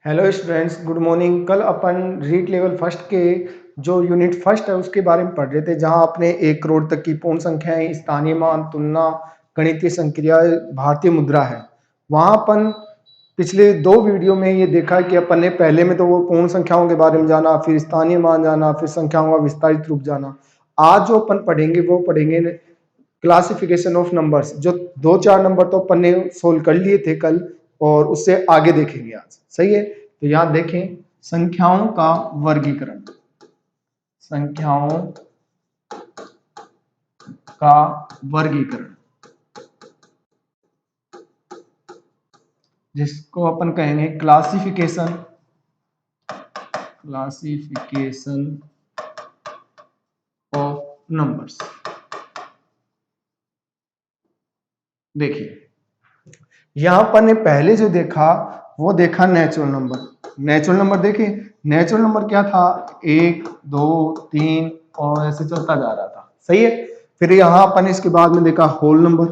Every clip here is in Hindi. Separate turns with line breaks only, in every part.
Hello students, good morning. कल अपन रीट लेवल फर्स्ट के जो यूनिट फर्स्ट है उसके बारे में पढ़ रहे थे, जहां आपने 1 करोड़ तक की पूर्ण संख्याएं, स्थानीय मान, तुलना, गणितीय संक्रिया, भारतीय मुद्रा है। वहां अपन पिछले 2 वीडियो में ये देखा कि अपन ने पहले में तो वो पूर्ण संख्याओं के बारे में जाना, फिर स्थानीय मान जाना, फिर संख्याओं का विस्तारित रूप जाना। आज जो अपन पढ़ेंगे वो पढ़ेंगे क्लासिफिकेशन ऑफ नंबर्स। जो 2-4 नंबर तो अपन ने सोल्व कर लिए थे कल, और उससे आगे देखेंगे आज। सही है, तो यहां देखें, संख्याओं का वर्गीकरण। संख्याओं का वर्गीकरण, जिसको अपन कहेंगे क्लासिफिकेशन ऑफ नंबर्स। देखिए, यहां पर ने पहले जो देखा वो देखा नेचुरल नंबर। नेचुरल नंबर देखिए, नेचुरल नंबर क्या था, 1 2 3 और ऐसे चलता जा रहा था। सही है। फिर यहां अपन इसके बाद में देखा होल नंबर,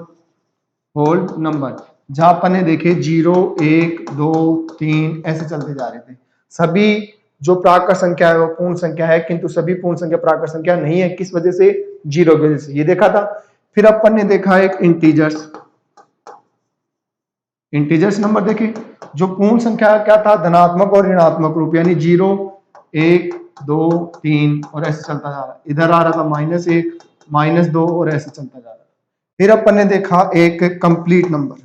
जहां अपन ने देखे 0 1 2 3 ऐसे चलते जा रहे थे। सभी जो प्राकृत संख्या है वो पूर्ण संख्या है, किंतु सभी पूर्ण संख्या प्राकृत संख्या नहीं है। किस वजह से? 0 की वजह से। ये देखा था। फिर अपन ने देखा एक इंटीजर्स नंबर। देखिए, जो पूर्ण संख्या क्या था, धनात्मक और ऋणात्मक रूप, यानी 0 1 2 3 और ऐसे चलता जा रहा। इधर आ रहा था -1 -2 और ऐसे चलता जा रहा। फिर अपन ने देखा एक कंप्लीट नंबर।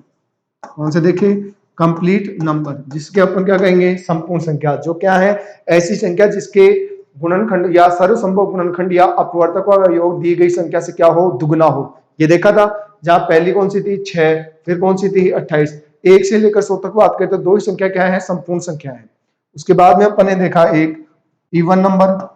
कौन से देखे? कंप्लीट नंबर, जिसके अपन क्या कहेंगे, संपूर्ण संख्या। जो क्या है, ऐसी संख्या जिसके गुणनखंड या सर्वसंभव गुणनखंड या अपवर्तकों का योग दी गई संख्या से क्या हो, दुगुना हो। ये देखा था। जहां पहली कौन सी थी, 6, फिर कौन सी थी, 28। 1 से लेकर 100 तक बात करें तो 2 ही संख्या क्या है, संपूर्ण संख्या है। उसके बाद में अपन ने देखा एक इवन नंबर,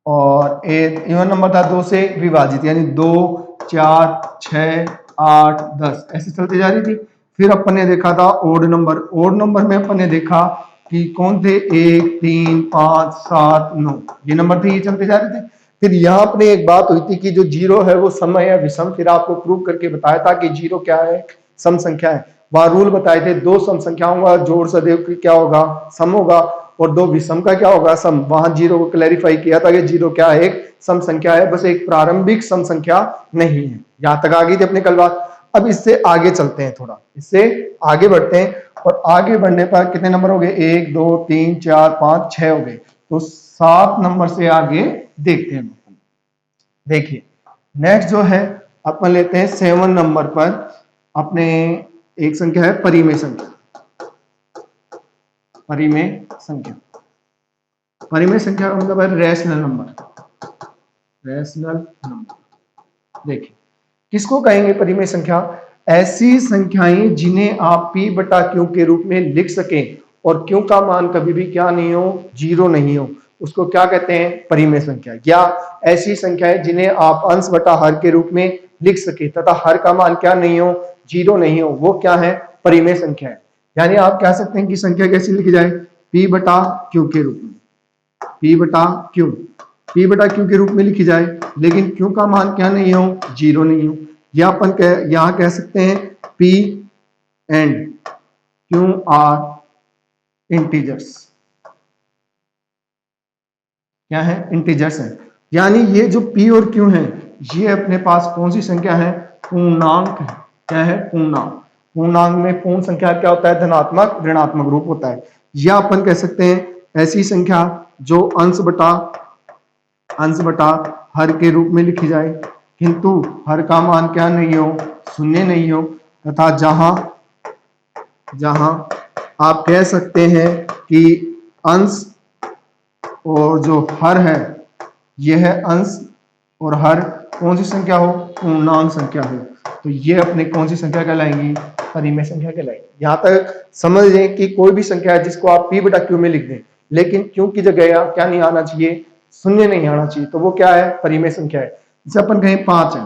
और इवन नंबर था 2 से विभाजित, यानी 2 4 6 8 10 ऐसे चलती जा रही थी। फिर अपन ने देखा था ओड नंबर। ओड नंबर में अपन ने देखा कि कौन थे, 1 3 5 7 9 ये नंबर थे, ये चलते जा रहे थे। फिर यहाँ अपने एक बात हुई थी कि जो 0 है वो सम है या विषम। फिर आपको प्रूव करके बताया था कि 0 क्या है, सम संख्या है। वहां रूल बताए थे, 2 सम संख्याओं का जोड़ सदैव क्या होगा, सम होगा, और 2 विषम का क्या होगा, सम। वहां 0 को क्लैरिफाई किया था कि 0 क्या है, एक सम संख्या है, बस एक प्रारंभिक सम संख्या नहीं है। यहां तक आ गई थी अपनी कल बात। अब इससे आगे चलते हैं, थोड़ा इससे आगे बढ़ते हैं, और आगे बढ़ने पर कितने नंबर हो गए, 1 2 3 4 5 6 हो गए। तो 7 नंबर से आगे देखते हैं। देखिए, नेक्स्ट जो है अपन लेते हैं 7 नंबर पर। अपने एक संख्या है परिमेय संख्या। परिमेय संख्या का मतलब है रैशनल नंबर। देखिए, किसको कहेंगे परिमेय संख्या? ऐसी संख्याएं जिन्हें आप p बटा q के रूप में लिख सकें और q का मान कभी भी क्या नहीं हो, 0 नहीं हो, उसको क्या कहते हैं, परिमेय संख्या। या ऐसी संख्याएं जिन्हें आप अंश बटा हर के रूप में लिख सके तथा हर का मान क्या नहीं हो, 0 नहीं हो, वो क्या है, परिमेय संख्या है। यानी आप कह सकते हैं कि संख्या कैसे लिखी जाए, p बटा q के रूप में। p बटा q के रूप में लिखी जाए, लेकिन q का मान क्या नहीं हो, 0 नहीं हो। या अपन यहां कह सकते हैं p and q are integers. क्या है, इंटीजर्स है। यानी ये जो p और q है, ये अपने पास कौन सी संख्या है, पूर्णांक है। क्या है, पूर्णांक में पूर्ण संख्या क्या होता है, धनात्मक ऋणात्मक रूप होता है। या अपन कह सकते हैं ऐसी संख्या जो अंश बटा हर के रूप में लिखी जाए, किंतु हर का मान क्या नहीं हो, 0 नहीं हो, तथा जहां आप कह सकते हैं कि अंश और जो हर है, यह है अंश और हर कौन सी संख्या हो, पूर्णांक संख्या हो, तो ये अपने कौन सी संख्या कहलाएंगी, परिमेय संख्या कहलाएंगी। यहां तक समझ लें कि कोई भी संख्या है जिसको आप p बटा q में लिख दें, लेकिन q की जगह क्या नहीं आना चाहिए, 0 नहीं आना चाहिए, तो वो क्या है, परिमेय संख्या है। जैसे अपन कहें 5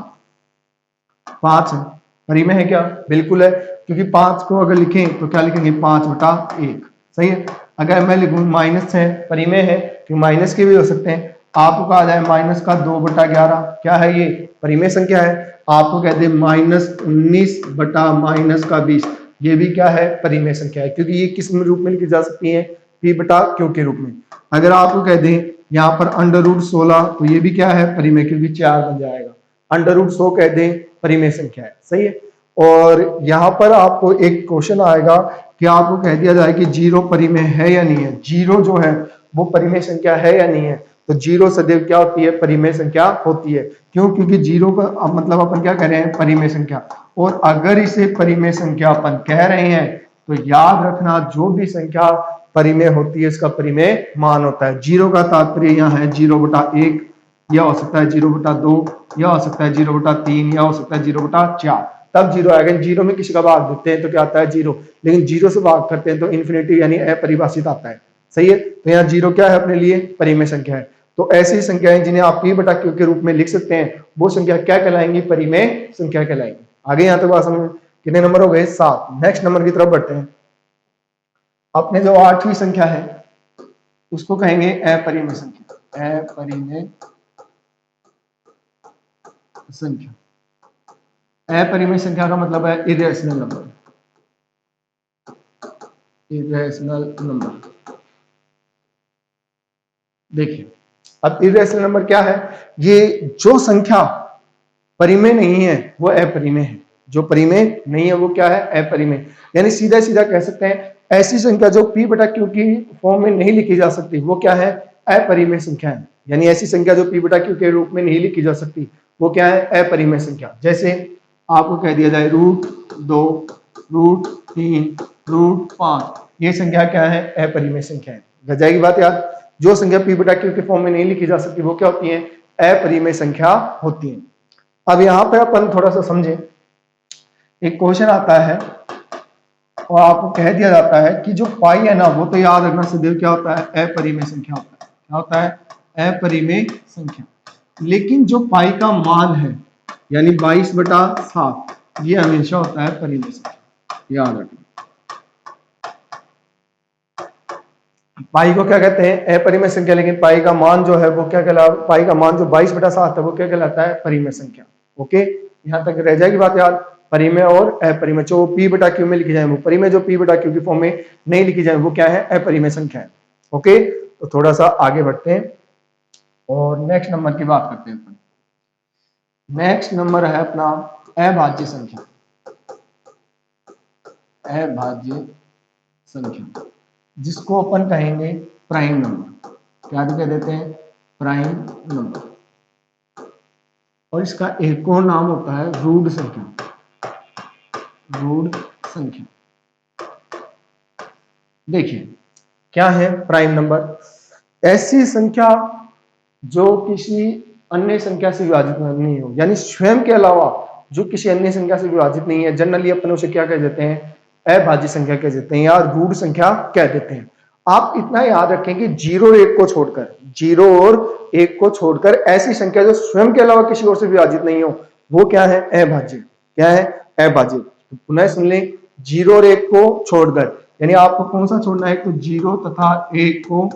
है, परिमेय है क्या, बिल्कुल है, क्योंकि 5 को अगर लिखें तो क्या लिखेंगे, 5 बटा 1। सही है। अगर मैं लिखूं माइनस है, परिमेय है, तो माइनस के भी हो सकते हैं। आपको कहा जाए माइनस का 2 बटा 11, क्या है ये, परिमेय संख्या है। आपको कहते हैं -19 बटा -20, ये भी क्या है, परिमेय संख्या है, क्योंकि ये किस रूप में लिखी जा सकती है, p बटा q के रूप में। अगर आपको कह दें यहाँ पर √16 तो ये भी क्या है, परिमेय, क्योंकि 4 बन जाएगा। √100 कह दें, परिमेय संख्या है, सही है। और यहाँ पर आपको एक क्वेश्चन आएगा कि आपको कह दिया जाए कि 0 परिमेय है या नहीं है, 0 जो है वो परिमेय संख्या है या नहीं है, तो 0 सदैव क्या होती है, परिमेय संख्या होती है। क्यों, क्योंकि 0 का मतलब अपन क्या कह रहे हैं, परिमेय संख्या। और अगर इसे परिमेय संख्या अपन कह रहे हैं तो याद रखना जो भी संख्या परिमेय होती है इसका परिमेय मान होता है। 0 का तात्पर्य यहाँ है 0/1, या हो सकता है 0/2, या हो सकता है 0/3, या हो सकता है 0/4, तब 0 आएगा। 0 में किसी का भाग देते हैं तो क्या आता है, 0, लेकिन 0 से भाग करते हैं तो इन्फिनिटी यानी अपरिभाषित आता है, सही है। तो यहाँ 0 क्या है, अपने लिए परिमेय संख्या है। तो ऐसी संख्याएं जिन्हें आप p बटा q के रूप में लिख सकते हैं वो संख्या क्या कहलाएंगी, परिमेय संख्या कहलाएंगी। आगे यहाँ तक बात समझ, कितने नंबर हो गए, 7। नेक्स्ट नंबर की तरफ बढ़ते हैं। अपने जो 8वीं संख्या है उसको कहेंगे अपरिमेय संख्या। अपरिमेय संख्या, अपरिमेय संख्या का मतलब है इरेशनल नंबर, इरेशनल नंबर। देखिए अब इरेशनल नंबर क्या है, ये जो संख्या परिमेय नहीं है वो अपरिमेय है, जो परिमेय नहीं है वो क्या है, अपरिमेय। यानी सीधा सीधा कह सकते हैं ऐसी संख्या जो p बटा q की फॉर्म में नहीं लिखी जा सकती वो क्या है, अपरिमेय संख्या है। यानी ऐसी संख्या जो p बटा q के रूप में नहीं लिखी जा सकती वो क्या है, अपरिमेय संख्या। जैसे आपको कह दिया जाए √2, √3, √5, ये संख्या क्या है, अपरिमेय संख्या है। रह जाएगी बात याद, जो संख्या p बटा q के फॉर्म में नहीं लिखी जा सकती वो क्या होती है, अपरिमेय संख्या होती है। अब यहाँ पे अपन थोड़ा सा समझें, एक क्वेश्चन आता है और आपको कह दिया जाता है कि जो पाई है ना वो तो याद रखना सदैव क्या होता है, अपरिमेय संख्या होता है। क्या होता है, अपरिमेय संख्या। लेकिन जो पाई का मान है यानी 22/7 ये हमेशा होता है परिमेय संख्या, याद रखना। पाई को क्या कहते हैं, अपरिमेय संख्या, लेकिन पाई का मान जो है वो क्या कहलाता है, पाई का मान जो 22/7 है वो क्या कहलाता है, परिमेय संख्या। ओके, यहाँ तक रह जाएगी बात याद। परिमेय और अपरिमेय, जो p बटा q में लिखी जाए वो परिमेय, जो p बटा q की फॉर्म में नहीं लिखी जाए वो क्या है, अपरिमेय संख्या है। ओके, तो थोड़ा सा आगे बढ़ते हैं और नेक्स्ट नंबर की बात करते हैं। नेक्स्ट नंबर है अपना अभाज्य संख्या। अभाज्य संख्या जिसको अपन कहेंगे प्राइम नंबर, क्या कह देते हैं, प्राइम नंबर। और इसका एक और नाम होता है रूढ़ संख्या, रूढ़ संख्या। देखिए क्या है प्राइम नंबर, ऐसी संख्या जो किसी अन्य संख्या से विभाजित नहीं हो, यानी स्वयं के अलावा जो किसी अन्य संख्या से विभाजित नहीं है। जनरली अपन उसे क्या कह देते हैं, अभाज्य संख्या कह देते हैं या रूढ़ संख्या कह देते हैं। आप इतना याद रखें कि 0 और 1 को छोड़कर, 0 और 1 को छोड़कर ऐसी संख्या जो स्वयं के अलावा किसी और से विभाजित नहीं हो वो क्या है, अभाज्य। क्या है, अभाज्य। तो पुनः सुन लें, 0 और 1 को छोड़कर, यानी आपको कौन सा छोड़ना है, तो 0 तथा 1 को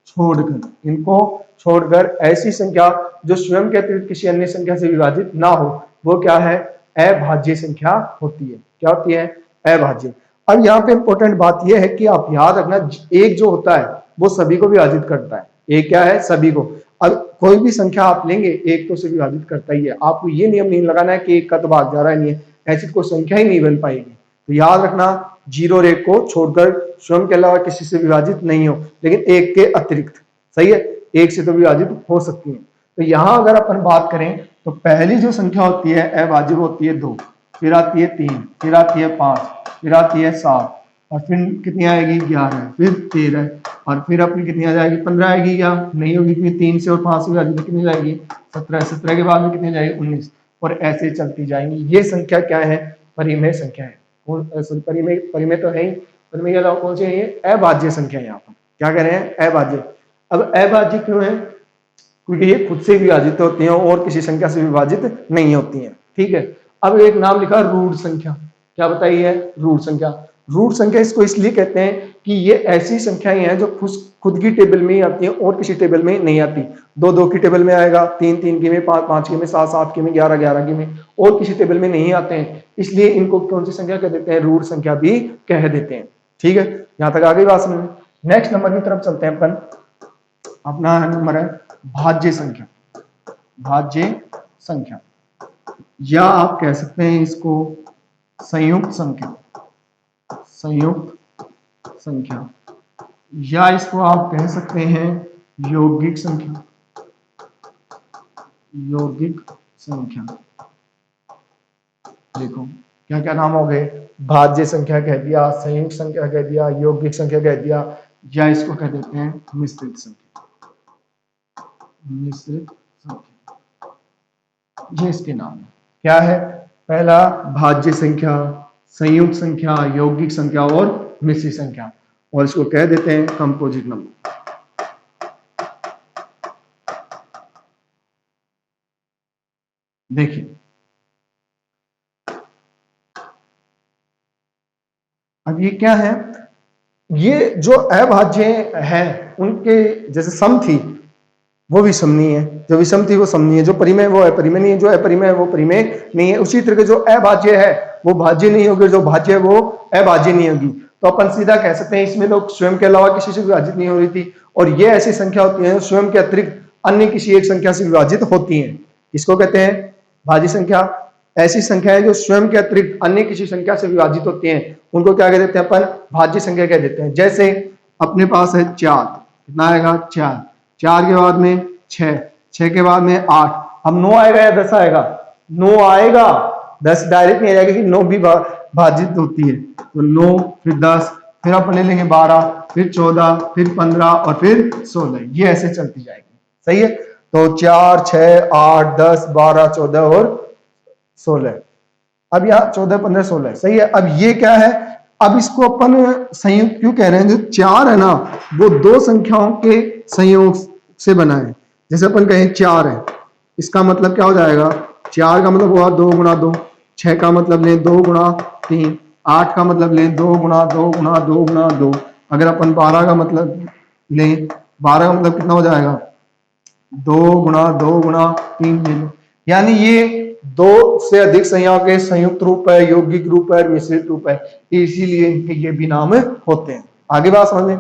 छोड़कर, इनको छोड़कर ऐसी संख्या जो स्वयं के अतिरिक्त किसी अन्य संख्या से विभाजित ना हो वो क्या है, अभाज्य संख्या होती है। क्या होती है, अभाज्य। अब यहाँ पे इंपॉर्टेंट बात यह है कि आप याद रखना, एक जो होता है वो सभी को विभाजित करता है। एक क्या है, सभी को। अब कोई भी संख्या आप लेंगे एक तो से विभाजित करता ही है। आपको ये नियम नहीं लगाना है कि एक का तो भाग जा रहा है, नहीं है, ऐसी कोई संख्या ही नहीं बन पाएगी। तो याद रखना 0 और 1 को छोड़कर स्वयं के अलावा किसी से विभाजित नहीं हो, लेकिन एक के अतिरिक्त, सही है, एक से तो विभाजित हो सकती है। तो यहाँ अगर अपन बात करें तो पहली जो संख्या होती है अभाज्य होती है 2, फिर आती है 3, फिर आती है 5, फिर आती है 7, और फिर कितनी आएगी 11, फिर 13, और फिर अपनी कितनी आ जाएगी 15 आएगी, या नहीं होगी क्योंकि 3 से और 5 से विभाजित तो कितनी जाएगी 17, 17 के बाद में कितनी जाएगी 19, और ऐसे चलती जाएंगी। ये संख्या क्या है, परिमेय संख्या है। परिमेय, परिमेय तो है ही, परिमेय के अलावा कौन सी है, ये अभाज्य संख्या है। यहाँ पर क्या कह रहे हैं, अभाज्य। अब अभाज्य क्यों है, क्योंकि ये खुद से विभाजित होती हैं और किसी संख्या से विभाजित नहीं होती हैं। ठीक है, अब एक नाम लिखा रूढ़ संख्या। क्या बताइए, रूढ़ संख्या। रूट संख्या इसको इसलिए कहते हैं कि ये ऐसी संख्याएं हैं जो खुद की टेबल में ही आती हैं और किसी टेबल में नहीं आती। 2 की टेबल में आएगा, 3 की में, 5 की में, 7 की में, 11 की में, और किसी टेबल में नहीं आते हैं, इसलिए इनको कौन सी संख्या कह देते हैं? रूट संख्या भी कह देते हैं। ठीक है, यहां तक आ गई बात समझ में। नेक्स्ट नंबर की तरफ चलते हैं अपन। अपना नंबर है भाज्य संख्या। भाज्य संख्या, या आप कह सकते हैं इसको संयुक्त संख्या। संयुक्त संख्या, या इसको आप कह सकते हैं यौगिक संख्या। यौगिक संख्या, देखो क्या क्या नाम हो गए? भाज्य संख्या कह दिया, संयुक्त संख्या कह दिया, यौगिक संख्या कह दिया, या इसको कह देते हैं मिश्रित संख्या। मिश्रित संख्या, ये इसके नाम है। क्या है? पहला भाज्य संख्या, संयुक्त संख्या, यौगिक संख्या और मिश्रित संख्या, और इसको कह देते हैं कंपोजिट नंबर। देखिए अब ये क्या है? ये जो अभाज्य है उनके जैसे सम थी वो विषमनीय है, जो विषम थी वो समनीय है, जो परिमेय वो अपरिमेय नहीं है, जो अपरिमेय है वो परिमेय नहीं है। उसी तरह जो अभाज्य है वो भाज्य नहीं होगी, जो भाज्य है वो अभाज्य नहीं होगी। तो अपन सीधा कह सकते हैं इसमें तो स्वयं के अलावा किसी से विभाजित नहीं हो रही थी, और ये ऐसी संख्या होती है स्वयं के अतिरिक्त अन्य किसी एक संख्या से विभाजित होती है। इसको कहते हैं भाज्य संख्या। ऐसी संख्या है जो स्वयं के अतिरिक्त अन्य किसी संख्या से विभाजित होती हैं, उनको क्या कह देते हैं? अपन भाज्य संख्या कह देते हैं। जैसे अपने पास है 4, कितना आएगा? 4, 4 के बाद में 6, 6 के बाद में 8, अब 9 आएगा या 10 आएगा? 9 आएगा, 10 डायरेक्ट नहीं आएगा, क्योंकि 9 भी भाजित होती है। तो 9 फिर 10, फिर अपन ले लेंगे 12, फिर 14, फिर 15 और फिर 16, ये ऐसे चलती जाएगी। सही है? तो 4, 6, 8, 10, 12, 14 और 16। अब यहाँ 14, 15, 16, सही है। अब ये क्या है? अब इसको अपन संयुक्त क्यों कह रहे हैं? जो 4 है ना वो दो संख्याओं के संयोग से बना है। जैसे अपन कहें 4 है, इसका मतलब क्या हो जाएगा? 4 का मतलब हुआ 2 गुणा 2, 6 का मतलब लें 2 गुणा 3, 8 का मतलब लें 2 गुणा 2 गुणा 2 गुणा 2। अगर अपन 12 का मतलब लें, 12 का मतलब कितना हो जाएगा? 2 गुणा 2 गुणा 3 ले लो। यानी ये 2 से अधिक संख्याओं के संयुक्त रूप है, यौगिक रूप है, मिश्रित रूप है, इसीलिए इनके ये भी नाम होते हैं। आगे बात समझ में।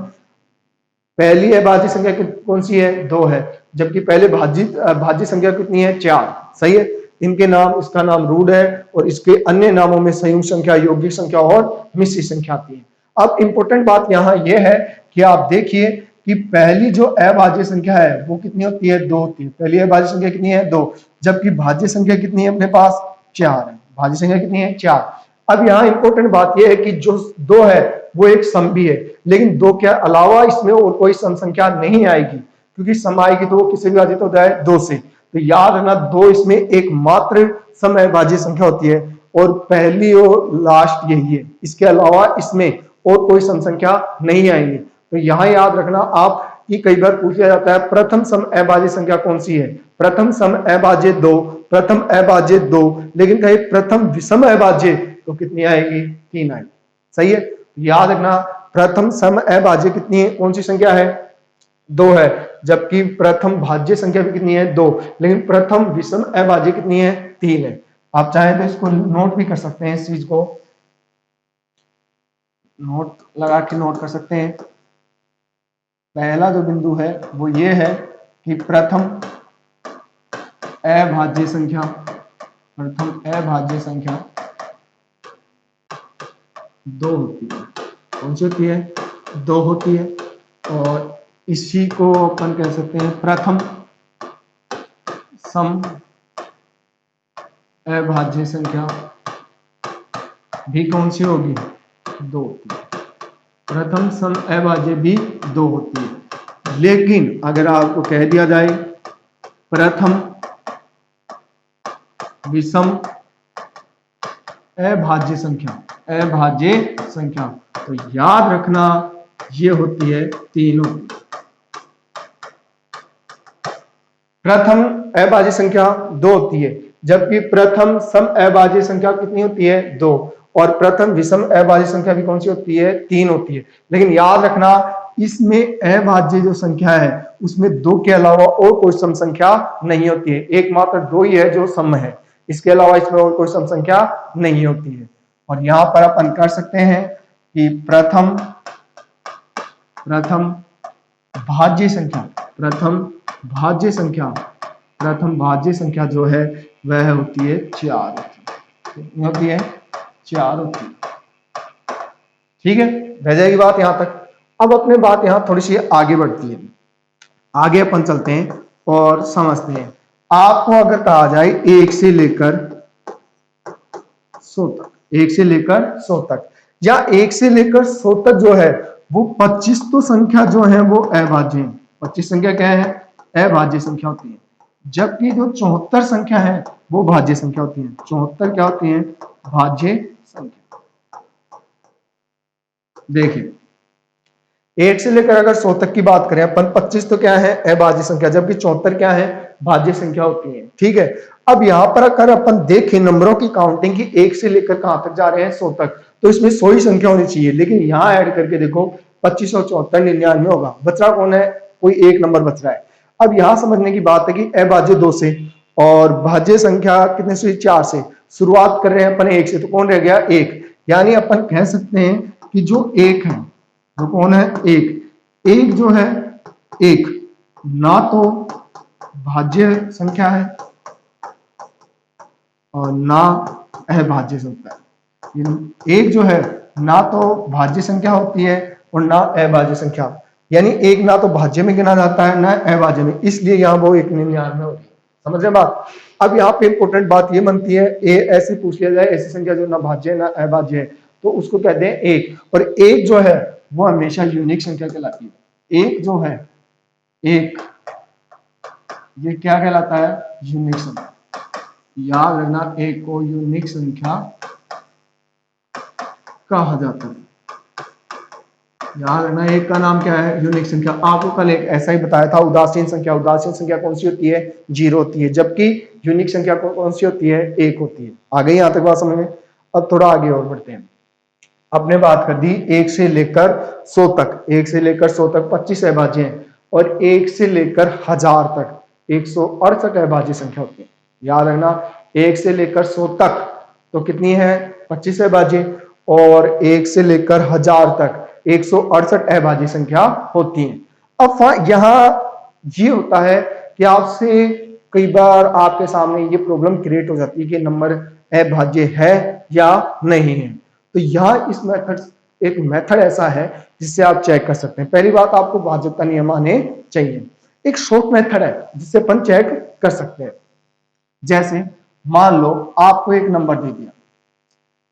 पहली अभाज्य संख्या कौन सी है? 2 है, जबकि पहले भाज्य संख्या कितनी है? 4। सही है। इनके नाम, इसका नाम रूट है और इसके अन्य नामों में संयुक्त संख्या, यौगिक संख्या और मिश्रित संख्या आती है। अब इंपॉर्टेंट बात यहाँ यह है कि आप देखिए कि पहली जो अभाज्य संख्या है वो कितनी होती है? 2 होती है। पहली अभाज्य संख्या कितनी है? 2, जबकि भाज्य संख्या कितनी है अपने पास? 4 है। भाज्य संख्या कितनी है? 4। अब यहाँ इंपॉर्टेंट बात यह है कि जो 2 है वो एक सम भी है, लेकिन 2 के अलावा इसमें और कोई सम संख्या नहीं आएगी, क्योंकि सम आएगी तो वो किससे विभाजित होता है? 2 से। तो याद रखना 2 इसमें एकमात्र समअभाज्य संख्या होती है, और पहली और लास्ट यही है। इसके अलावा इसमें और कोई सम संख्या नहीं आएंगी। तो यहाँ याद रखना आप कि कई बार पूछा जाता है प्रथम समअभाज्य संख्या कौन सी है? प्रथम समअभाज्य 2, प्रथम अभाज्य 2, लेकिन कहीं प्रथम विषम अभाज्य तो कितनी आएगी? 3 आएगी। सही है। याद रखना प्रथम समअभाज्य कितनी है? कौन सी संख्या है? 2 है, जबकि प्रथम भाज्य संख्या भी कितनी है? 2, लेकिन प्रथम विषम अभाज्य कितनी है? 3 है। आप चाहें तो इसको नोट भी कर सकते हैं, इस चीज को नोट लगा के नोट कर सकते हैं। पहला जो बिंदु है वो ये है कि प्रथम अभाज्य संख्या, प्रथम अभाज्य संख्या 2 होती है। कौन सी होती है? 2 होती है। और इसी को अपन कह सकते हैं प्रथम सम अभाज्य संख्या भी कौन सी होगी? 2 होती है। प्रथम सम अभाज्य भी 2 होती है। लेकिन अगर आपको कह दिया जाए प्रथम विषम अभाज्य संख्या, अभाज्य संख्या, तो याद रखना ये होती है 3 होती है। प्रथम अभाज्य संख्या 2 होती है, जबकि प्रथम सम अभाज्य संख्या कितनी होती है? 2। और प्रथम विषम अभाज्य संख्या भी कौन सी होती है? 3 होती है। लेकिन याद रखना इसमें अभाज्य जो संख्या है उसमें 2 के अलावा और कोई सम संख्या नहीं होती है, एकमात्र 2 ही है जो सम है, इसके अलावा इसमें और कोई सम संख्या नहीं होती है। और यहां पर अपन कर सकते हैं कि प्रथम भाज्य संख्या जो है वह होती है 4 होती है 4 होती है। ठीक है, रह जाएगी बात यहां तक। अब अपने बात यहां थोड़ी सी आगे बढ़ती है, आगे अपन चलते हैं और समझते हैं। आपको अगर कहा जाए 1 से लेकर 100 तक, 1 से लेकर 100 तक, या 1 से लेकर 100 तक जो है वो 25 तो संख्या जो है वो अभाज्य है। 25 संख्या क्या है? अभाज्य संख्या होती है। जबकि जो 74 संख्या है वो भाज्य संख्या होती है। 74 क्या होती है? भाज्य संख्या। देखिए 1 से लेकर अगर 100 तक की बात करें अपन, 25 तो क्या है? अभाज्य संख्या, जबकि 74 क्या है? भाज्य संख्या होती है। ठीक है, अब यहां पर अगर अपन देखें नंबरों की काउंटिंग की 1 से लेकर कहां तक जा रहे हैं? 100 तक, तो इसमें 100 ही संख्या होनी चाहिए। लेकिन यहां ऐड करके देखो 25 और 74 99 होगा, बच रहा कौन है? कोई एक नंबर बच रहा है। अब यहां समझने की बात है कि अभाज्य 2 से और भाज्य संख्या कितने से? 4 से। शुरुआत कर रहे हैं अपन 1 से, तो कौन रह गया? 1। यानी अपन कह सकते हैं कि जो 1 है वो कौन है? 1 जो है 1 ना तो भाज्य संख्या है और ना अभाज्य संख्या है। 1 जो है ना तो भाज्य संख्या होती है और ना अभाज्य संख्या, यानी 1 ना तो भाज्य में गिना जाता है ना अभाज्य में, इसलिए यहाँ वो 199 होती है। समझ रहे बात? अब यहाँ पे इंपोर्टेंट बात ये बनती है, ऐसे पूछ लिया जाए ऐसी संख्या जो ना भाज्य है ना अभाज्य है तो उसको कहते हैं 1। और 1 जो है वो हमेशा यूनिक संख्या कहलाती है। 1 जो है 1 ये क्या कहलाता है? यूनिक संख्या। याद रखना 1 को यूनिक संख्या कहा जाता है। याद रखना 1 का नाम क्या है? यूनिक संख्या। आपको कल एक ऐसा ही बताया था, उदासीन संख्या। उदासीन संख्या कौन सी होती है? 0 होती है, जबकि यूनिक संख्या कौन सी होती है? 1 होती है। आ गई यहां तक बात समझ में? अब थोड़ा आगे और बढ़ते हैं। आपने बात कर दी 1 से लेकर 100 तक, 1 से लेकर 100 तक 25 अभाज्य हैं और 1 से लेकर 1000 तक 168 अभाज्य संख्या होती है। याद रखना 1 से लेकर 100 तक तो कितनी है? 25 अभाज्य, और 1 से लेकर 1000 तक 168 अभाज्य संख्या होती है। अब यहां ये होता है कि आपसे कई बार आपके सामने ये प्रॉब्लम क्रिएट हो जाती है कि नंबर अभाज्य है या नहीं है। तो यहां इस मेथड, एक मेथड ऐसा है जिससे आप चेक कर सकते हैं। पहली बात, आपको भाज्यता नियम आने चाहिए। एक शॉर्ट मेथड है जिससे अपन चेक कर सकते हैं। जैसे मान लो आपको एक नंबर दे दिया,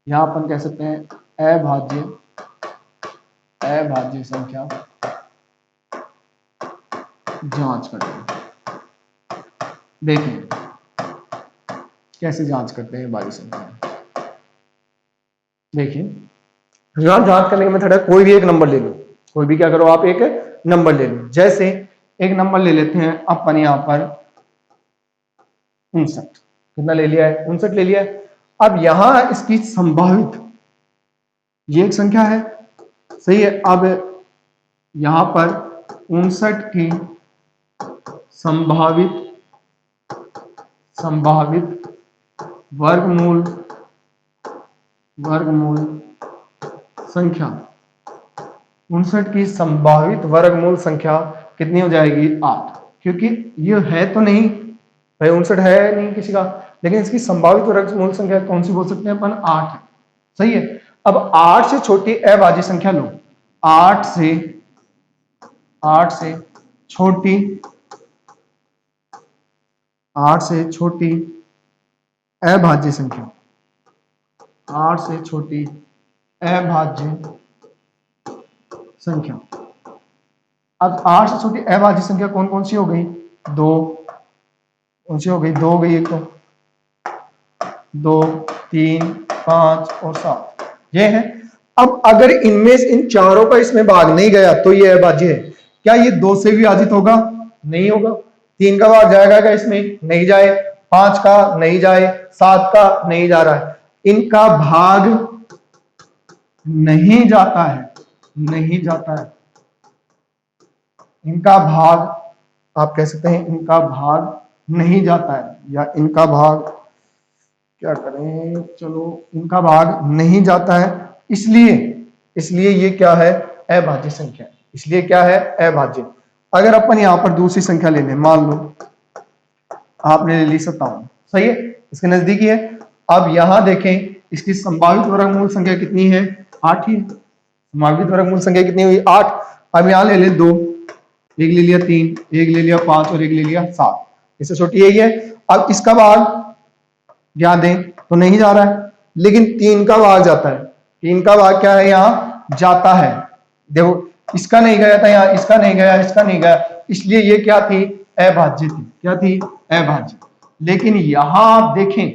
यहां अपन कह सकते हैं अभाज्य संख्या जांच करते हैं। देखें कैसे जांच करते हैं अभाज्य संख्या। देखिए यहां जांच करने का मेथड है, कोई भी एक नंबर ले लो, कोई भी क्या करो आप एक नंबर ले लो। जैसे एक नंबर ले लेते हैं अपन यहां पर 59। कितना ले लिया है? 59 ले लिया है। अब यहां इसकी संभावित, ये एक संख्या है, सही है। अब यहां पर 59 की संभावित वर्गमूल संख्या, 59 की संभावित वर्गमूल संख्या कितनी हो जाएगी? 8। क्योंकि ये है तो नहीं भाई, 59 है नहीं किसी का, लेकिन इसकी संभावित वर्गमूल संख्या कौन सी बोल सकते हैं अपन? 8 है, सही है। अब 8 से छोटी अभाज्य संख्या लो, 8 से छोटी, 8 से छोटी अभाज्य संख्या, 8 से छोटी अभाज्य संख्या। अब 8 से छोटी अभाज्य संख्या कौन कौन सी हो गई? 2। कौन सी हो गई? 2 हो गई, एक तो 2, 3, 5 और 7 ये है। अब अगर इनमें इन चारों का इसमें भाग नहीं गया तो ये अभाज्य है। क्या ये 2 से विभाजित होगा? नहीं होगा। 3 का भाग जाएगा क्या इसमें? नहीं जाए। 5 का नहीं जाए, 7 का नहीं जा रहा है। इनका भाग नहीं जाता है, नहीं जाता है, इनका भाग आप कह सकते हैं इनका भाग नहीं जाता है, या इनका भाग क्या करें, चलो इनका भाग नहीं जाता है, इसलिए इसलिए ये क्या है, अभाज्य संख्या है। इसलिए क्या है, अभाज्य। अगर अपन यहां पर दूसरी संख्या ले लें, मान लो आपने ले ली 57, सही है, इसके नजदीकी है। अब यहां देखें इसकी संभावित वर्गमूल संख्या कितनी है, 8 ही है। संभावित वर्गमूल संख्या कितनी हुई, 8। अब यहां ले लें 2, एक ले लिया 3, एक ले लिया 5 और एक ले लिया 7, इससे छोटी यही है। अब इसका भाग ध्यान दें तो नहीं जा रहा है, लेकिन 3 का भाग जाता है। 3 का भाग क्या है, यहाँ जाता है। देखो इसका नहीं गया था, यहाँ इसका नहीं गया, इसका नहीं गया, इसलिए ये क्या थी, अभाज्य थी। क्या थी, अभाज्य। लेकिन यहां आप देखें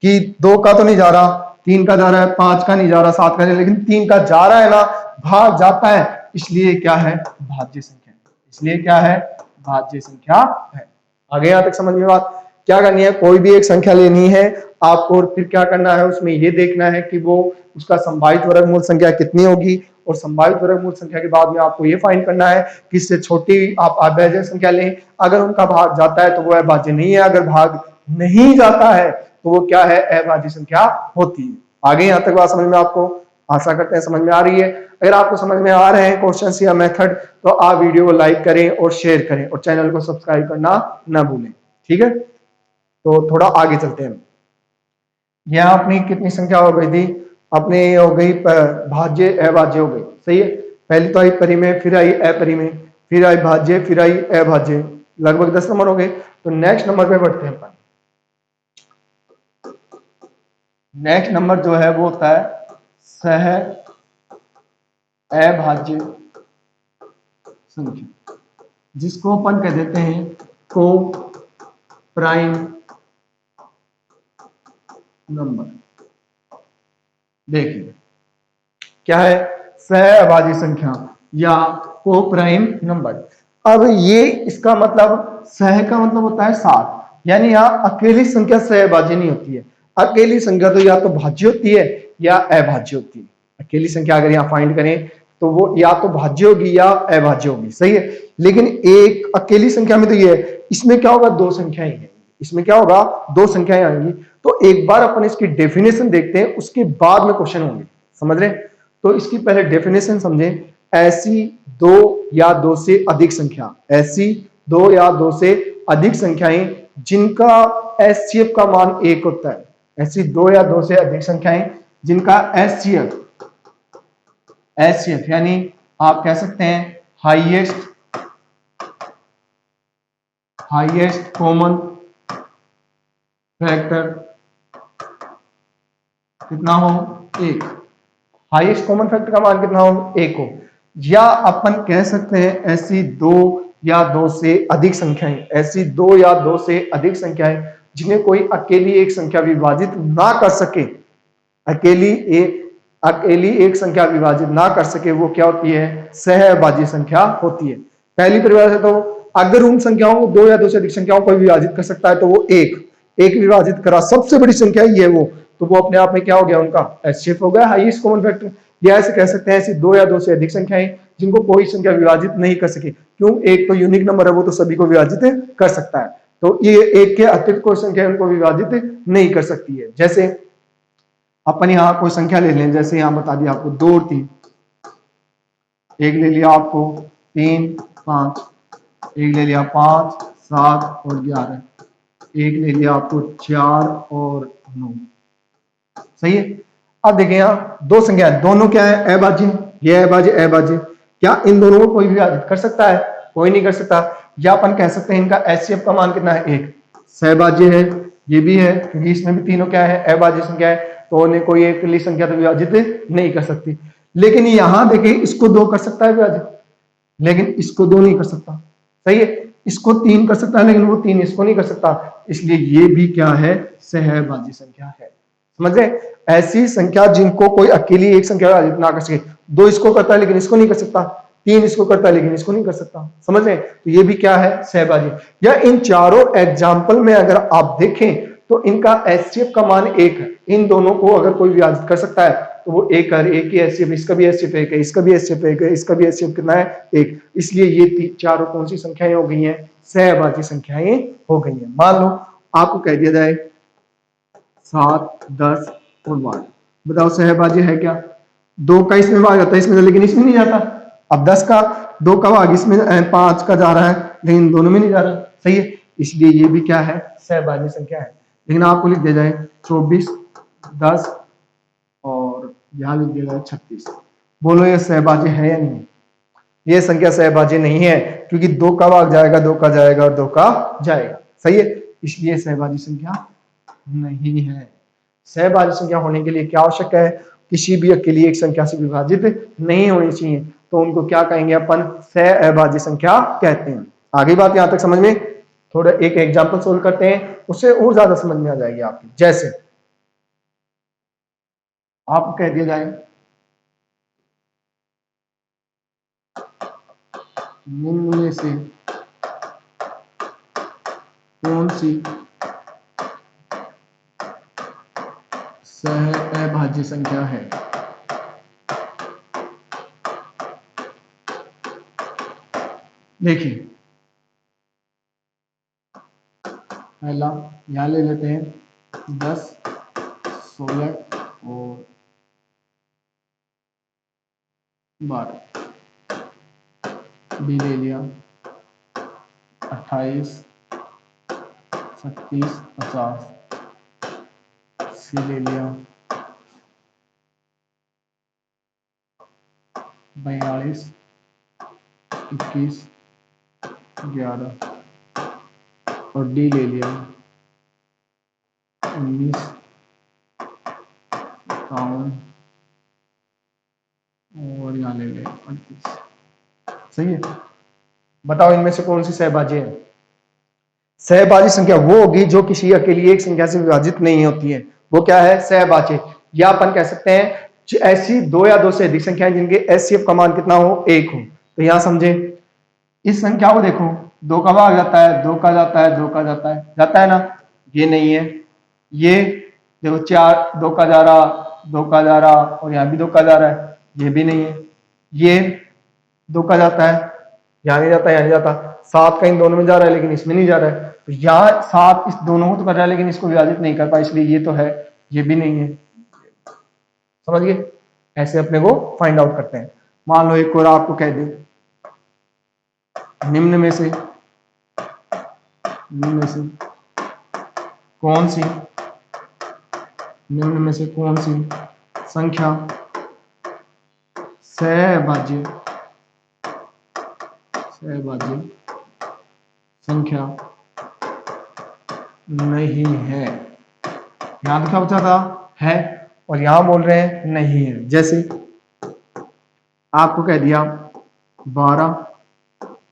कि 2 का तो नहीं जा रहा, 3 का जा रहा है, 5 का नहीं जा रहा, 7 का नहीं, लेकिन 3 का जा रहा है ना, भाग जाता है, इसलिए क्या है, भाज्य संख्या। इसलिए क्या है, भाज्य संख्या है। आगे यहां तक समझ में बात। क्या करनी है, कोई भी एक संख्या लेनी है आपको, और फिर क्या करना है, उसमें ये देखना है कि वो उसका संभावित वर्गमूल संख्या कितनी होगी, और संभावित वर्गमूल संख्या के बाद में आपको ये फाइंड करना है कि इससे छोटी आप अभाज्य संख्या लें, अगर उनका भाग जाता है तो वो अभाज्य नहीं है, अगर भाग नहीं जाता है तो वो क्या है, अभाज्य संख्या होती है। आगे यहां तक बात समझ में आपको, आशा करते हैं समझ में आ रही है। अगर आपको समझ में आ रहे हैं क्वेश्चंस या मेथड, तो आप वीडियो को लाइक करें और शेयर करें, और चैनल को सब्सक्राइब करना ना भूलें। ठीक है, तो थोड़ा आगे चलते हैं। यहाँ अपनी कितनी संख्या हो गई थी, अपने हो गई भाज्य अभाज्य हो गई, सही है। पहले तो आई परिमेय, फिर आई अपरिमेय, फिर आई भाज्य, फिर आई अभाज्य, लगभग 10 नंबर हो गए। तो नेक्स्ट नंबर पे बढ़ते हैं अपन। नेक्स्ट नंबर जो है वो होता है सह अभाज्य संख्या, जिसको अपन कह देते हैं को प्राइम नंबर। देखिए क्या है, सह अभाज्य संख्या या को प्राइम नंबर। अब ये इसका मतलब, सह का मतलब होता है 7, यानी यहाँ अकेली संख्या सह अभाज्य नहीं होती है। अकेली संख्या तो या तो भाज्य होती है या अभाज्य होती है। अकेली संख्या अगर यहाँ फाइंड करें तो वो या तो भाज्य होगी या अभाज्य होगी, सही है। लेकिन एक अकेली संख्या में तो ये है, इसमें क्या होगा, 2 संख्याएं हैं, इसमें क्या होगा, 2 संख्याएं आएंगी। तो एक बार अपन इसकी डेफिनेशन देखते हैं, उसके बाद में क्वेश्चन होंगे, समझ रहे। तो इसकी पहले डेफिनेशन समझें। ऐसी 2 या 2 से अधिक संख्या, ऐसी 2 या 2 से अधिक संख्याएं जिनका एचसीएफ का मान 1 होता है। ऐसी 2 या 2 से अधिक संख्याएं जिनका एचसीएफ यानी आप कह सकते हैं हाईएस्ट कॉमन फैक्टर कितना हो, 1। हाईएस्ट कॉमन फैक्टर का मान कितना हो, 1 हो। या अपन कह सकते हैं ऐसी 2 या 2 से अधिक संख्याएं, ऐसी 2 या 2 से अधिक संख्याएं जिन्हें कोई अकेली एक संख्या विभाजित ना कर सके, अकेली एक संख्या विभाजित ना कर सके, वो क्या होती है, सह अभाज्य संख्या होती है। पहली परिभाषा तो अगर उन संख्याओं को 2 या 2 से अधिक संख्याओं को विभाजित कर सकता है तो वो एक विभाजित करा, सबसे बड़ी संख्या ही है वो, तो वो अपने आप में क्या हो गया, उनका एचसीएफ हो गया, हाईएस्ट कॉमन फैक्टर। या ऐसे कह सकते हैं ऐसी 2 या 2 से अधिक संख्याएं जिनको कोई संख्या विभाजित नहीं कर सके। क्यों, एक तो यूनिक नंबर है, वो तो सभी को विभाजित कर सकता है, तो ये एक के अतिरिक्त कोई संख्या उनको विभाजित नहीं कर सकती है। जैसे अपन यहाँ कोई संख्या ले लें, जैसे यहाँ बता दिया आपको 2 और 3, एक ले लिया आपको 3 5, एक ले लिया 5 7 और 11, एक ले लिया आपको 4 और 9, सही है। अब देखिए यहाँ 2 संख्या है, दोनों क्या है, अभाज्य, ये अभाज्य। क्या इन दोनों को कोई विभाजित कर सकता है, कोई नहीं कर सकता। या अपन कह सकते हैं इनका एचसीएफ का मान कितना है, 1। सहभाज्य है, ये भी है, क्योंकि इसमें भी तीनों क्या है, अभाज्य संख्या है, तो उन्हें कोई एक संख्या तो विभाजित नहीं कर सकती। लेकिन यहां देखिए इसको 2 कर सकता है विभाजित, लेकिन इसको 2 नहीं कर सकता, सही है। इसको 3 कर सकता है, लेकिन वो 3 इसको नहीं कर सकता, इसलिए ये भी क्या है, सहभाज्य संख्या है। समझ रहे, ऐसी संख्या जिनको कोई अकेली एक संख्या विभाजित ना कर सके, 2 इसको करता है लेकिन इसको नहीं कर सकता, 3 इसको करता है लेकिन इसको नहीं कर सकता, समझ रहे, तो ये भी क्या है, सहभाज्य। या इन चारों एग्जाम्पल में अगर आप देखें तो इनका एचसीएफ का मान 1 है। इन दोनों को अगर कोई विभाजित कर सकता है तो वो 1 है, एक ही एचसीएफ, इसका भी एचसीएफ 1 है, इसका भी एचसीएफ 1 है, इसका भी एचसीएफ कितना है 1। इसलिए ये चारों कौन सी संख्याएं हो गई हैं, सहभाज्य संख्याएं हो गई हैं। मान लो आपको कह दिया जाए 7, 10 और 12, बताओ सहभाज्य है क्या? 2 का इसमें भाग जाता है इसमें, लेकिन इसमें नहीं जाता। अब 10 का 2 का भाग इसमें 5 का जा रहा है, लेकिन दोनों में नहीं जा रहा। सही है, इसलिए ये भी क्या है, सहभाज्य संख्या है। लेकिन आपको लिख दिया जाए 24, 10 और यहाँ लिख दिया जाए 36, बोलो ये सहभाज्य है या नहीं? ये संख्या सहभाज्य नहीं है, क्योंकि 2 का भाग जाएगा, 2 का जाएगा और 2 का जाएगा। सही है, इसलिए सहभाज्य संख्या नहीं है। सहभाज्य संख्या होने के लिए क्या आवश्यक है, किसी भी अकेली एक संख्या से विभाजित नहीं होनी चाहिए, तो उनको क्या कहेंगे अपन, सहअभाज्य संख्या कहते हैं। आगे बात यहां तक समझ में? थोड़ा एक एग्जांपल सोल्व करते हैं, उससे और ज्यादा समझ में आ जाएगी आपकी। जैसे आपको कह दिया जाए निम्न में से कौन सी सहअभाज्य संख्या है? देखिए पहला यहां ले लेते हैं 10, 16 और 12, बी ले लिया 28, 36, 50, सी ले लिया 42, 21, 11 और डी ले लिया 19, 51 और यहाँ ले लिया 38। सही है, बताओ इनमें से कौन सी सहभाज्य है? सहभाज्य संख्या वो होगी जो किसी अकेली एक संख्या से विभाजित नहीं होती है, वो क्या है, सहभाज्य। या अपन कह सकते हैं ऐसी 2 या 2 से अधिक संख्याएं जिनके एचसीएफ का मान कितना हो, 1 हो। तो यहां समझे, इस संख्या को देखो, 2 का भाग जाता है, 2 का जाता है, 2 का जाता है ना, ये नहीं है। ये देखो 4, 2 का जा रहा, 2 का जा रहा और यहाँ भी 2 का जा रहा है, ये भी नहीं है। ये 2 का जाता है, यहाँ नहीं जाता, यहाँ नहीं जाता। 7 का इन दोनों में जा रहा है लेकिन इसमें नहीं जा रहा है, तो यहाँ 7 इस दोनों को तो कर रहा है लेकिन इसको विभाजित नहीं कर पाया, इसलिए ये तो है, ये भी नहीं है। समझ गए? ऐसे अपने को फाइंड आउट करते हैं। मान लो एक और आपको कह दे निम्न में से कौन सी संख्या सहभाज्य संख्या नहीं है। यहां क्या बचा था, है, और यहां बोल रहे हैं नहीं है। जैसे आपको कह दिया 12,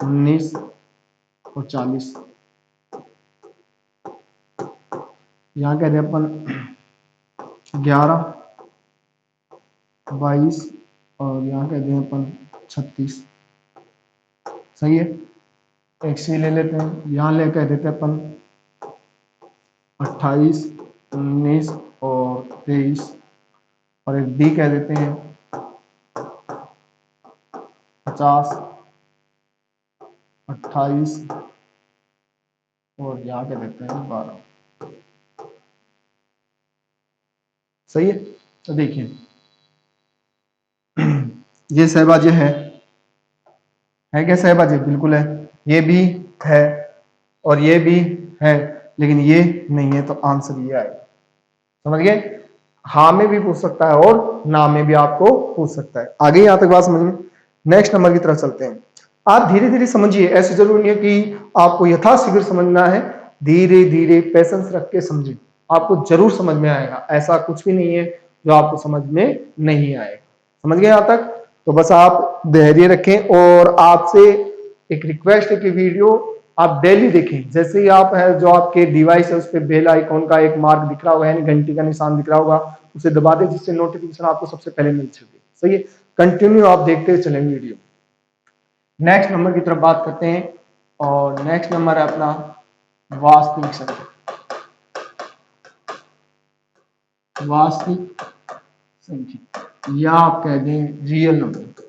19 और 40, यहां कह दिया अपन 11, 22 और यहाँ कह दिया अपन 36। सही है, एक सी ले लेते हैं, यहाँ ले कह देते हैं अपन 28, 19 और 23 और एक डी कह देते हैं 50, 28 और यहाँ कह देते हैं 12। सही है, तो देखिए ये सहभाज्य है क्या सहभाज्य? बिल्कुल है, ये भी है और ये भी है, लेकिन ये नहीं है, तो आंसर ये आएगा। समझ गए? हाँ में भी पूछ सकता है और ना में भी आपको पूछ सकता है। आगे यहां तक बात समझ में? नेक्स्ट नंबर की तरफ चलते हैं। आप धीरे धीरे समझिए, ऐसे जरूरी नहीं है कि आपको यथाशीघ्र समझना है, धीरे धीरे पेशेंस रख के समझिए, आपको जरूर समझ में आएगा। ऐसा कुछ भी नहीं है जो आपको समझ में नहीं आएगा। समझ गए यहां तक? तो बस आप धैर्य रखें और आपसे एक रिक्वेस्ट है कि वीडियो आप डेली देखें। जैसे ही आप है जो आपके डिवाइस है उस पर बेल आइकॉन का एक मार्क दिख रहा होगा, यानी घंटी का निशान दिख रहा होगा, उसे दबा दें जिससे नोटिफिकेशन आपको सबसे पहले मिल सके। सही है, कंटिन्यू आप देखते चलें वीडियो। नेक्स्ट नंबर की तरफ बात करते हैं और नेक्स्ट नंबर है अपना वास्तविक संख्या। वास्तविक संख्या या आप कह दें रियल नंबर।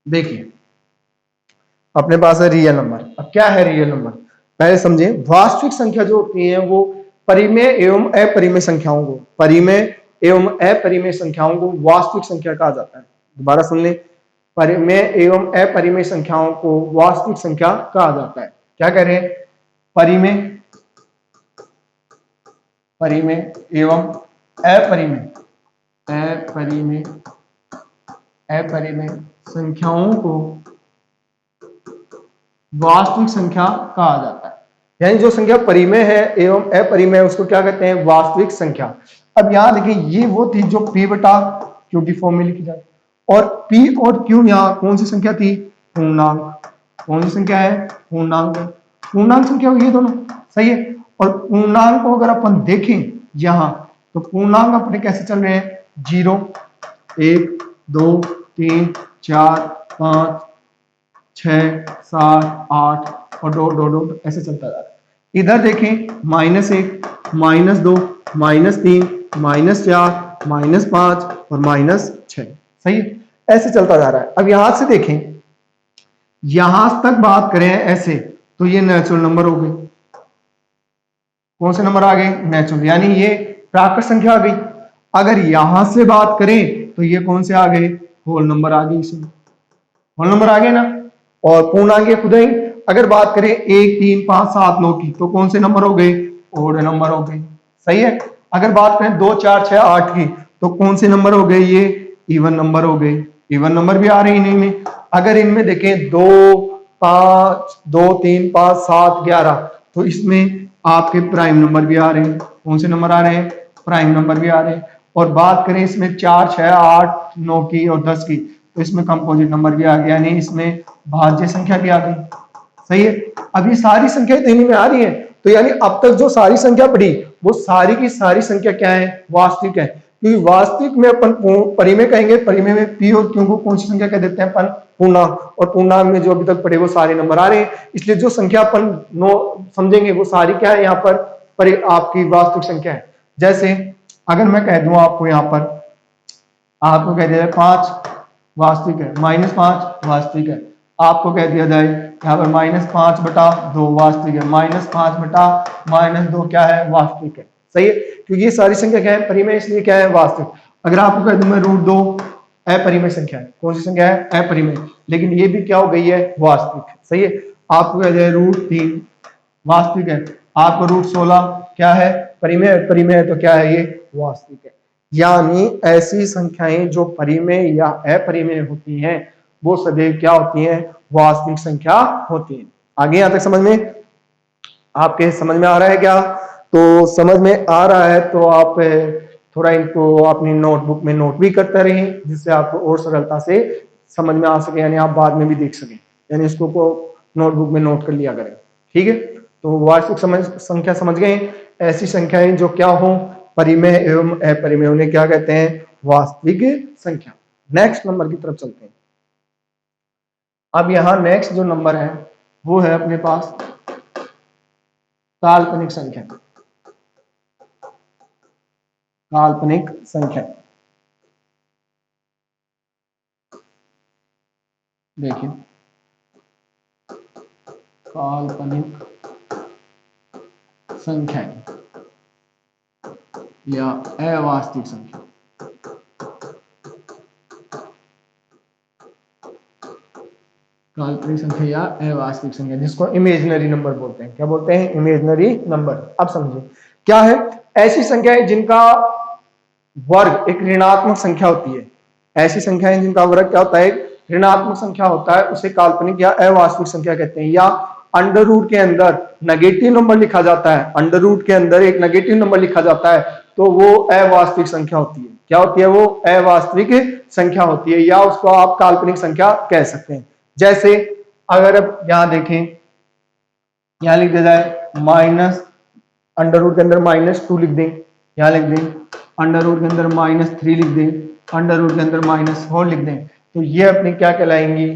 देखिए अपने पास है रियल नंबर। अब क्या है रियल नंबर, पहले समझे। वास्तविक संख्या जो होती है वो परिमेय एवं अपरिमेय संख्याओं को, परिमेय एवं अपरिमेय संख्याओं को वास्तविक संख्या कहा जाता है। दोबारा सुन ले, परिमेय एवं अपरिमेय संख्याओं को वास्तविक संख्या कहा जाता है। क्या कह रहे हैं, परिमेय, परिमेय एवं अपरिमेय, अपरिमेय, अपरिमेय संख्याओं को वास्तविक संख्या कहा जाता है। यानी जो संख्या परिमेय है एवं अपरिमेय उसको क्या कहते हैं, वास्तविक संख्या। अब यहां देखिए ये वो थी जो P बटा Q की फॉर्म में लिखी जाती, और P और Q यहाँ कौन सी संख्या थी, पूर्णांक। कौन सी संख्या है, पूर्णांक। पूर्णांक संख्या हुई है दोनों, सही है। और पूर्णांक को अगर अपन देखें यहाँ तो पूर्णांक अपने कैसे चल रहे हैं, 0 1 2 3 4 5 6 7 8 और डॉट डॉट डॉट ऐसे चलता जा रहा है। इधर देखें -1 -2 -3 -4 -5 और -6, सही है, ऐसे चलता जा रहा है। अब यहां से देखें, यहां तक बात करें ऐसे तो ये नेचुरल नंबर हो गए। कौन से नंबर आ गए, नेचुरल, यानी ये प्राकृत संख्या आ गई। अगर यहां से बात करें तो ये कौन से आ गए, होल नंबर आ गई, इसमें होल नंबर आ गए ना। और पूर्णांक खुद ही, अगर बात करें 1 3 5 7 9 की तो कौन से नंबर हो गए, ओड नंबर हो गए, सही है। अगर बात करें 2 4 6 8 की तो कौन से नंबर हो गए, ये इवन नंबर हो गए। इवन नंबर भी आ रहे हैं इनमें। अगर इनमें देखें 2 5 2 3 5 7 11 तो इसमें आपके प्राइम नंबर भी आ रहे हैं। कौन से नंबर आ रहे हैं, प्राइम नंबर भी आ रहे हैं। और बात करें इसमें 4 6 8 9 की और 10 की तो इसमें कंपोजिट नंबर भी आ गया, यानी इसमें भाज्य संख्या भी आ गई, सही है। अब ये सारी संख्या देने में आ रही है, तो यानी अब तक जो सारी संख्या पढ़ी वो सारी की सारी संख्या क्या है, वास्तविक है। क्योंकि वास्तविक में अपन परिमेय कहेंगे, परिमेय में P और Q को कौन सी संख्या कह देते हैं अपन, पूर्णांक। और पूर्णांक में जो अभी तक पढ़े वो सारे नंबर आ रहे हैं, इसलिए जो संख्या अपन नो समझेंगे वो सारी क्या है यहाँ पर आपकी वास्तविक संख्या है। जैसे अगर मैं कह दूं आपको यहाँ पर, आपको कह दिया जाए 5 वास्तविक है, -5 वास्तविक है। आपको कह दिया जाए यहाँ पर -5/2 वास्तविक है, -5/-2 क्या है, वास्तविक है, सही है। क्योंकि ये सारी संख्या क्या है, परिमेय, इसलिए क्या है, वास्तविक। अगर आपको कह दूं मैं √2 अपरिमेय संख्या है, कौन सी संख्या है, अपरिमेय, लेकिन ये भी क्या हो गई है, वास्तविक, सही है। आपको कह दिया √3 वास्तविक है, आपको √16 क्या है, परिमेय, परिमेय है तो क्या है, ये वास्तविक है। यानी ऐसी संख्याएं जो परिमेय या अपरिमेय होती हैं वो सदैव क्या होती हैं, वास्तविक संख्या होती हैं। आगे यहां तक समझ में, आपके समझ में आ रहा है क्या, तो समझ में आ रहा है तो आप थोड़ा इनको अपनी नोटबुक में नोट भी करते रहें, जिससे आपको और सरलता से समझ में आ सके, यानी आप बाद में भी देख सकें, यानी इसको को नोटबुक में नोट कर लिया करें, ठीक है। तो वास्तविक संख्या समझ गए, ऐसी संख्याएं जो क्या हो, परिमेय एवं अपरिमेय, उन्हें क्या कहते हैं, वास्तविक संख्या। नेक्स्ट नंबर की तरफ चलते हैं। अब यहां नेक्स्ट जो नंबर है वो है अपने पास काल्पनिक संख्या, काल्पनिक संख्या। देखिए काल्पनिक संख्या या अवास्तविक संख्या, काल्पनिक संख्या या अवास्तविक संख्या, जिसको इमेजिनरी नंबर बोलते हैं। क्या बोलते हैं, इमेजिनरी नंबर। अब समझिए क्या है, ऐसी संख्याएं जिनका वर्ग एक ऋणात्मक संख्या होती है, ऐसी संख्याएं जिनका वर्ग क्या होता है, ऋणात्मक संख्या होता है, उसे काल्पनिक या अवास्तविक संख्या कहते हैं। या अंडर रूट के अंदर नेगेटिव नंबर लिखा जाता है, अंडर रूट के अंदर एक नेगेटिव नंबर लिखा जाता है तो वो अवास्तविक संख्या होती है। क्या होती है, वो अवास्तविक संख्या होती है, या उसको आप काल्पनिक संख्या कह सकते हैं। जैसे अगर आप यहां देखें, यहां लिख दिया जाए माइनस, अंडर रूट के अंदर -2 लिख दें, यहां लिख दें अंडर रूट के अंदर -3 लिख दें, अंडर रूट के अंदर -4 लिख दें, तो ये अपनी क्या कहलाएंगी,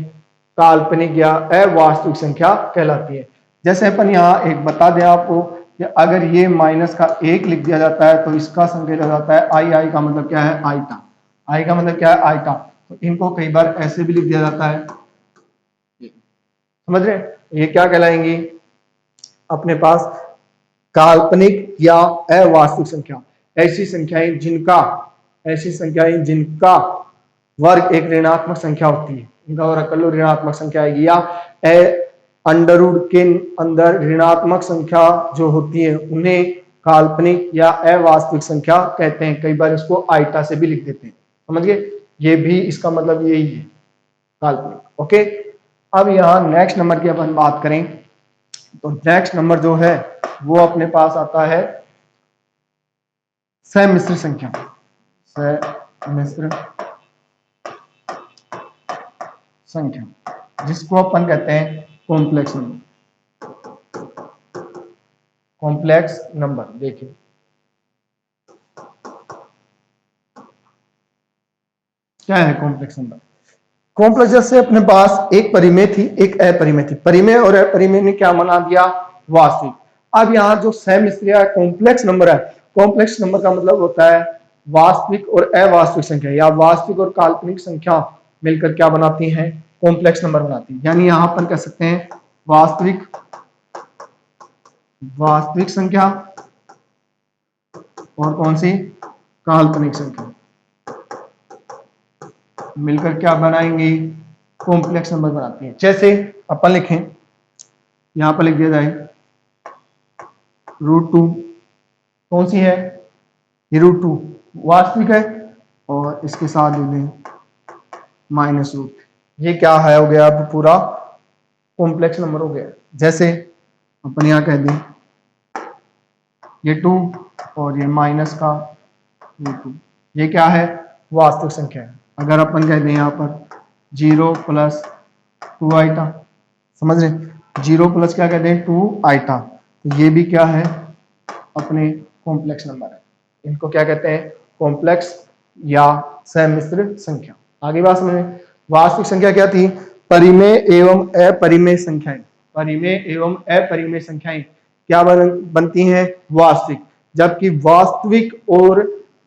काल्पनिक या अवास्तविक संख्या कहलाती है। जैसे अपन यहाँ एक बता दें आपको कि अगर ये माइनस का 1 लिख दिया जाता है तो इसका संकेत हो जाता है आई। आई का मतलब क्या है? आइटा। आई का मतलब क्या है? आइटा। तो इनको कई बार ऐसे भी लिख दिया जाता है, समझ रहे? ये क्या कहलाएंगी अपने पास? काल्पनिक या अवास्तविक संख्या। ऐसी संख्याएं जिनका वर्ग एक ऋणात्मक संख्या होती है, इनका वर्ग कर लो ऋणात्मक संख्या आएगी। या अंडर रूट के अंदर ऋणात्मक संख्या जो होती है उन्हें काल्पनिक या अवास्तविक संख्या कहते हैं। कई बार इसको आइटा से भी लिख देते हैं, समझ गए? ये भी इसका मतलब यही है, काल्पनिक। ओके, अब यहाँ नेक्स्ट नंबर की अपन बात करें तो नेक्स्ट नंबर जो है वो अपने पास आता है समिश्र संख्या। समिश्र संख्या जिसको अपन कहते हैं कॉम्प्लेक्स नंबर। कॉम्प्लेक्स नंबर देखिए, क्या है कॉम्प्लेक्स नंबर? कॉम्प्लेक्स जैसे अपने पास एक परिमेय थी, एक अपरिमेय थी। परिमेय और अपरिमेय ने क्या बना दिया? वास्तविक। अब यहाँ जो समिश्र कॉम्प्लेक्स नंबर है, कॉम्प्लेक्स नंबर का मतलब होता है वास्तविक और अवास्तविक संख्या, या वास्तविक और काल्पनिक संख्या मिलकर क्या बनाती हैं? कॉम्प्लेक्स नंबर बनाती है। यानी यहाँ अपन कह सकते हैं वास्तविक संख्या और कौन सी? काल्पनिक संख्या मिलकर क्या बनाएंगे? कॉम्प्लेक्स नंबर बनाती है। जैसे अपन लिखें, यहां पर लिख दिया जाए √2, कौन सी है? ये √2 वास्तविक है, और इसके साथ दे दें -√। ये क्या है? हो गया अब पूरा कॉम्प्लेक्स नंबर हो गया। जैसे अपन यहां कह दें ये 2 और ये माइनस का ये 2, ये क्या है? वास्तविक संख्या है। अगर अपन कह दें यहाँ पर 0 + 2 आइटा, समझ रहे? 0 प्लस क्या कहते हैं? 2 आइटा। तो ये भी क्या है? अपने कॉम्प्लेक्स नंबर है। इनको क्या कहते हैं? कॉम्प्लेक्स या समिश्र संख्या। आगे बात समझ में। वास्तविक संख्या क्या थी? परिमेय एवं अपरिमेय संख्याएं। परिमेय एवं अपरिमेय संख्याएं क्या बनती हैं? वास्तविक। जबकि वास्तविक और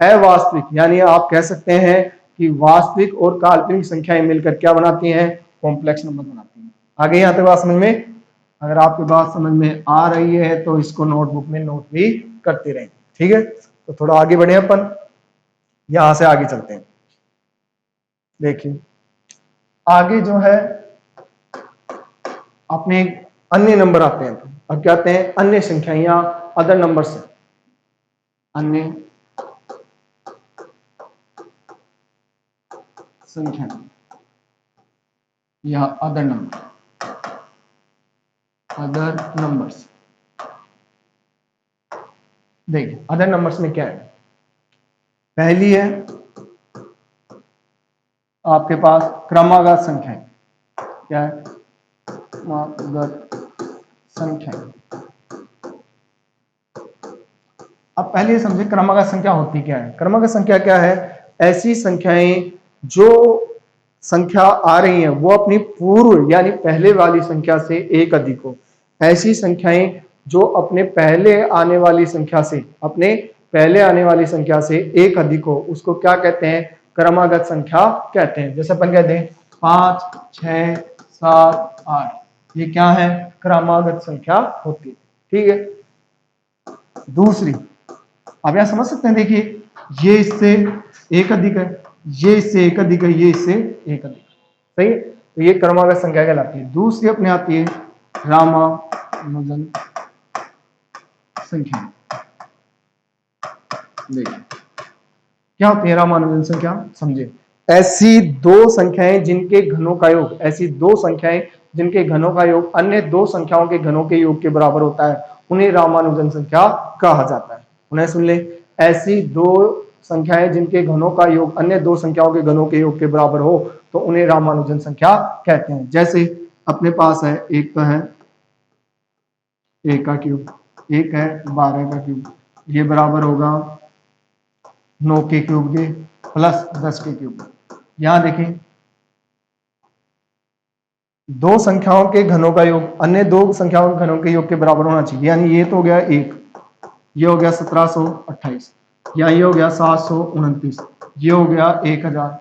अवास्तविक, यानी आप कह सकते हैं कि वास्तविक और काल्पनिक संख्याएं मिलकर क्या बनाती हैं? कॉम्प्लेक्स नंबर बनाती हैं। आगे यहां तक बात समझ में? अगर आपकी बात समझ में आ रही है तो इसको नोटबुक में नोट भी करते रहें, ठीक है? तो थोड़ा आगे बढ़े अपन, यहां से आगे चलते हैं। देखिए आगे जो है अपने अन्य नंबर आते हैं। अब क्या आते हैं? अन्य संख्या या अदर नंबर से। अन्य संख्या या अदर नंबर्स। देखिए अदर नंबर्स में क्या है? पहली है आपके पास क्रमागत संख्या। क्या है? क्रमागत संख्या। अब पहले समझे क्रमागत संख्या होती क्या है। क्रमागत संख्या क्या है? ऐसी संख्याएं जो संख्या आ रही है वो अपनी पूर्व यानी पहले वाली संख्या से एक अधिक हो। ऐसी संख्याएं जो अपने पहले आने वाली संख्या से एक अधिक हो, उसको क्या कहते हैं? क्रमागत संख्या कहते हैं। जैसे अपन कहते हैं 5, 6, 7, 8, ये क्या है? क्रमागत संख्या होती है, ठीक है? दूसरी, अब यहां समझ सकते हैं, देखिए ये इससे एक अधिक है, ये इससे एक अधिक है, ये इससे एक अधिक, सही है? तो ये क्रमागत संख्या कहलाती है। दूसरी अपने आती है रामानुजन संख्या। देखिए क्या होती है रामानुजन संख्या, समझे? ऐसी दो संख्याएं जिनके घनों का योग अन्य दो संख्याओं के घनों के योग के बराबर होता है, उन्हें रामानुजन संख्या कहा जाता है। उन्हें सुन ले, ऐसी दो संख्याएं जिनके घनों का योग अन्य दो संख्याओं के घनों के योग के बराबर हो तो उन्हें रामानुजन संख्या कहते हैं। जैसे अपने पास है, एक तो है 1 का क्यूब, एक है 12 का क्यूब, ये बराबर होगा 9 के क्यूब के प्लस 10 के क्यूब। यहां देखें दो संख्याओं के घनों का योग अन्य दो संख्याओं के घनों के योग के बराबर होना चाहिए। यानी ये तो हो गया 1, ये हो गया 1728, या ये हो गया 729, ये हो गया 1000।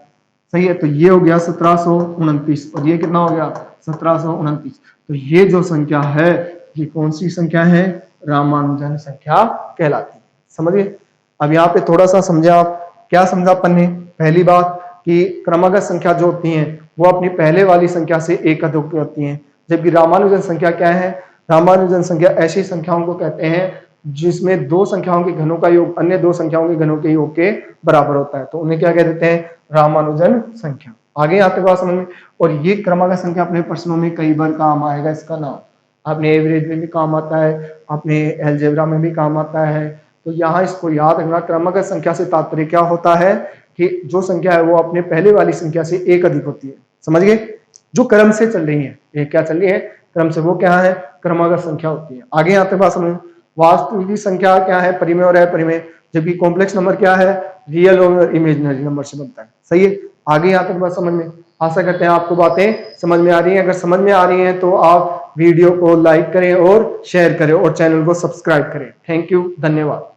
सही है, तो ये हो गया 1729 और ये कितना हो गया 1729। तो ये जो संख्या है ये कौन सी संख्या है? रामानुजन संख्या कहलाती है। समझिए। अब यहाँ पे थोड़ा सा समझे आप। क्या समझा अपन ने? पहली बात कि क्रमागत संख्या जो होती हैं वो अपनी पहले वाली संख्या से एक अधिक होती हैं, जबकि रामानुजन संख्या क्या है? रामानुजन संख्या ऐसी संख्याओं को कहते हैं जिसमें दो संख्याओं के घनों का योग अन्य दो संख्याओं के घनों के योग के बराबर होता है, तो उन्हें क्या कह देते हैं? रामानुजन संख्या। आगे आते बात समझ में। और ये क्रमागत संख्या अपने प्रश्नों में कई बार काम आएगा। इसका नाम अपने एवरेज में भी काम आता है, अपने अलजेब्रा में भी काम आता है। तो यहाँ इसको याद रखना, क्रमागत संख्या से तात्पर्य क्या होता है कि जो संख्या है वो अपने पहले वाली संख्या से एक अधिक होती है। समझ गए? जो क्रम से चल रही है, ये क्या चल रही है क्रम से, वो क्या है? क्रमागत संख्या होती है। आगे आते बात समझ। वास्तविक संख्या क्या है? परिमेय और अपरिमेय। जबकि कॉम्प्लेक्स नंबर क्या है? रियल और इमेजिनरी नंबर से बनता है। सही है। आगे यहाँ तक बात समझ में। आशा करते हैं आपको बातें समझ में आ रही हैं। अगर समझ में आ रही हैं तो आप वीडियो को लाइक करें और शेयर करें और चैनल को सब्सक्राइब करें। थैंक यू, धन्यवाद।